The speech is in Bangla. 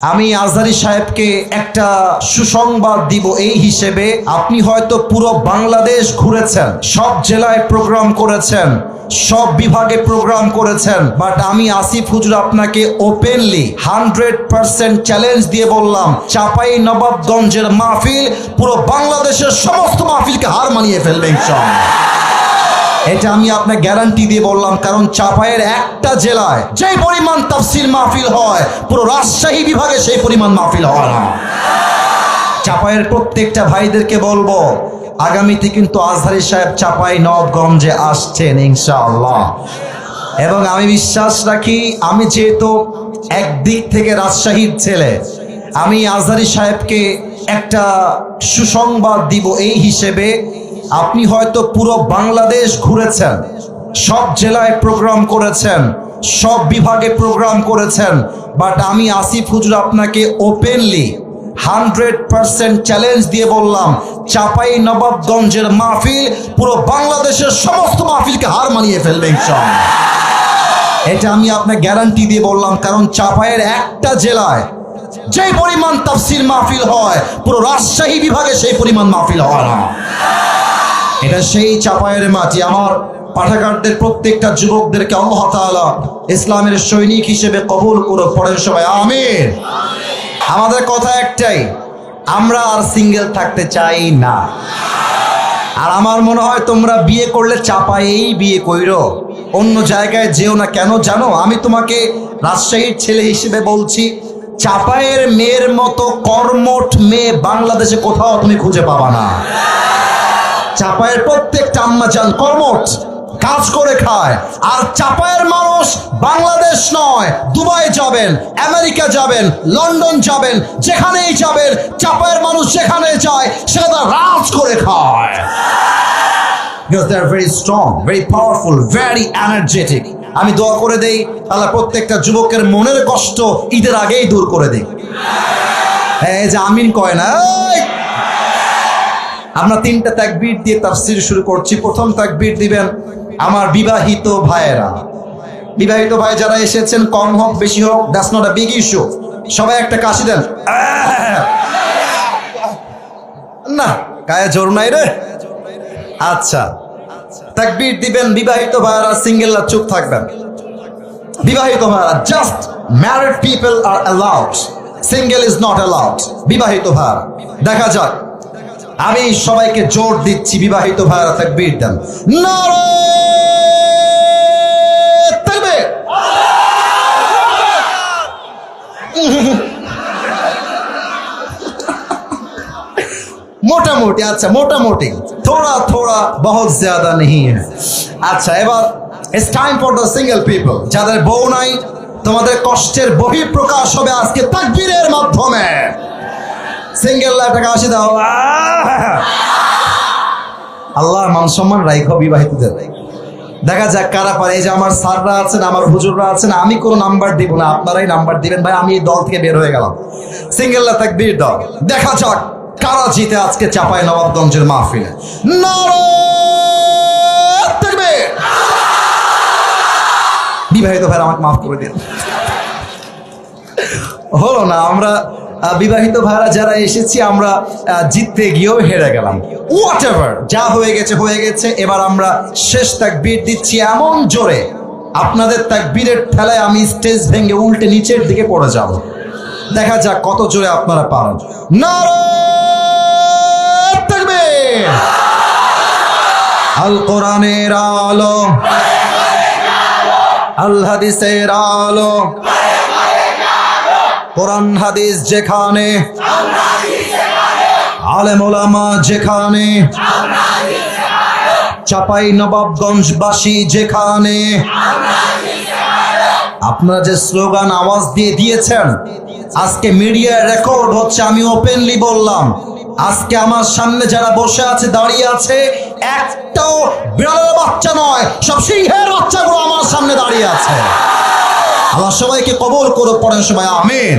আমি আজহারী সাহেবকে একটা সুসংবাদ দিব এই হিসেবে, আপনি হয়তো পুরো বাংলাদেশ ঘুরেছেন, সব জেলায় প্রোগ্রাম করেছেন, সব বিভাগে প্রোগ্রাম করেছেন, বাট আমি আসিফ হুজুর আপনাকে ওপেনলি 100% চ্যালেঞ্জ দিয়ে বললাম, চাপাই নবাবগঞ্জের মাহফিল পুরো বাংলাদেশের সমস্ত মাহফিলকে হার মানিয়ে ফেলবে ইনশাআল্লাহ। এটা আমি আপনাকে গ্যারান্টি দিয়ে বললাম, কারণ চাপাইয়ের একটা জেলায় যে পরিমাণ তাফসীর মাহফিল হয়, পুরো রাজশাহী বিভাগে সেই পরিমাণ মাহফিল হয় না। চাপাইয়ের প্রত্যেকটা ভাইদেরকে বলবো, আগামীতে কিন্তু আজহারী সাহেব চাপাই নবাবগঞ্জে আসছেন ইনশাআল্লাহ। এবং আমি বিশ্বাস রাখি, আমি যেহেতু একদিক থেকে রাজশাহীর ছেলে, আমি আজহারী সাহেবকে একটা সুসংবাদ দিব এই হিসেবে, আপনি হয়তো পুরো বাংলাদেশ ঘুরেছেন, সব জেলায় প্রোগ্রাম করেছেন, সব বিভাগে প্রোগ্রাম করেছেন, বাট আমি আসিফ হুজুর আপনাকে ওপেনলি 100% চ্যালেঞ্জ দিয়ে বললাম, চাপাই নবাবগঞ্জের মাহফিল পুরো বাংলাদেশের সমস্ত মাহফিলকে হার মানিয়ে ফেলবে ইনশাআল্লাহ। এটা আমি আপনাকে গ্যারান্টি দিয়ে বললাম, কারণ চাপাইয়ের একটা জেলায় যে পরিমাণ তাফসীর মাহফিল হয়, পুরো রাজশাহী বিভাগে সেই পরিমাণ মাহফিল হয় না। এটা সেই চাপায়ের মাটি। আমার পাঠাগারদের প্রত্যেকটা যুবকদেরকে আল্লাহ তাআলা ইসলামের সৈনিক হিসেবে কবুল করুক। পড়েন সবাই আমিন। আমাদের কথা একটাই, আমরা আর সিঙ্গেল থাকতে চাই না। আর আমার মনে হয় তোমরা বিয়ে করলে চাপায়েই বিয়ে কইরো, অন্য জায়গায় যেও না। কেন জানো? আমি তোমাকে রাজশাহীর ছেলে হিসেবে বলছি, চাপায়ের মেয়ের মতো কর্মঠ মেয়ে বাংলাদেশে কোথাও তুমি খুঁজে পাবা না। চাপায়ের প্রত্যেকটা আম্মা জান কর্মঠ, কাজ করে খায়। আর চাপায়ের মানুষ বাংলাদেশ নয়, দুবাই যাবেন, আমেরিকা যাবেন, লন্ডন যাবেন, যেখানেই যাবেন, চাপায়ের মানুষ যেখানে যায় সেখানে রাজ করে খায়। Because they are very strong, very powerful, very energetic. আমি দোয়া করে দেই, আল্লাহ প্রত্যেকটা যুবকের মনের কষ্ট ঈদের আগেই দূর করে দেই। এই যে আমিন কয় না, আমরা 3টা তাকবীর দিয়ে তাফসীর শুরু করছি। প্রথম তাকবীর দিবেন আমার বিবাহিত ভাইয়েরা। বিবাহিত ভাই যারা এসেছেন, কম হোক বেশি হোক, that's not a big issue. সবাই একটা কাশি দেন। না, গায়ে জোর নাই রে। আচ্ছা, তাকবীর দিবেন বিবাহিত ভাইয়েরা, সিঙ্গেলরা চুপ থাকবেন। বিবাহিত ভাইয়েরা, just married people R allowed, single is not allowed. বিবাহিত ভাইয়েরা, দেখা যাক। আমি সবাইকে জোর দিচ্ছি, বিবাহিত ভাইয়েরা তাকবীর দেন। নারে তাকবীর। মোটামুটি, আচ্ছা মোটামুটি, থোড়া থোড়া, বহুত জ্যাদা নেই। আচ্ছা, এবার it's time for the single people. যাদের বউ নাই, তোমাদের কষ্টের বহিঃপ্রকাশ হবে আজকে তাকবীরের মাধ্যমে। সিঙ্গেল লাইফটাকে আসি দাও। আল্লাহ মান সম্মান রাখো বিবাহিতদের। দেখা যাক কারা পারে। এই যে আমার স্যাররা আছেন, আমার হুজুররা আছেন, আমি কোনো নাম্বার দিব না, আপনারাই নাম্বার দিবেন। ভাই আমি এই দল থেকে বের হয়ে গেলাম। সিঙ্গেলরা তাকবীর দাও। দেখা যাক কারা জিতে আজকে চাপাই নবাবগঞ্জের মাহফিলে। নারে তাকবীর। বিবাহিত ভাই আমাকে মাফ করে দিন, হলো না। আমরা বিবাহিত ভাইরা যারা এসেছি, আমরা জিততে গিয়েও হেরে গেলাম। হোয়াট এভার, যা হয়ে গেছে হয়ে গেছে। এবার আমরা শেষ তাকবীর দিচ্ছি এমন জোরে, আপনাদের তাকবীরের ঠেলায় আমি স্টেজ ভেঙে উল্টে নিচের দিকে পড়ে যাব। দেখা যাক কত জোরে আপনারা পারেন। নারে তাকবীর। আল কোরআনের আলো, আল হাদিসের আলো, কোরআন হাদিস যেখানে, আলেম ওলামা যেখানে, চাপাই নবাবগঞ্জবাসী যেখানে, আপনারা যে স্লোগান আওয়াজ দিয়ে দিয়েছেন, আজকে মিডিয়ার রেকর্ড হচ্ছে। আমি ওপেনলি বললাম, আজকে আমার সামনে যারা বসে আছে, দাঁড়িয়ে আছে, একটাও বিড়ালের বাচ্চা নয়, সব সিংহের বাচ্চাগুলো আমার সামনে দাঁড়িয়ে আছে। আল্লাহ সবাইকে কবুল করুক। পড়েন সবাই আমিন।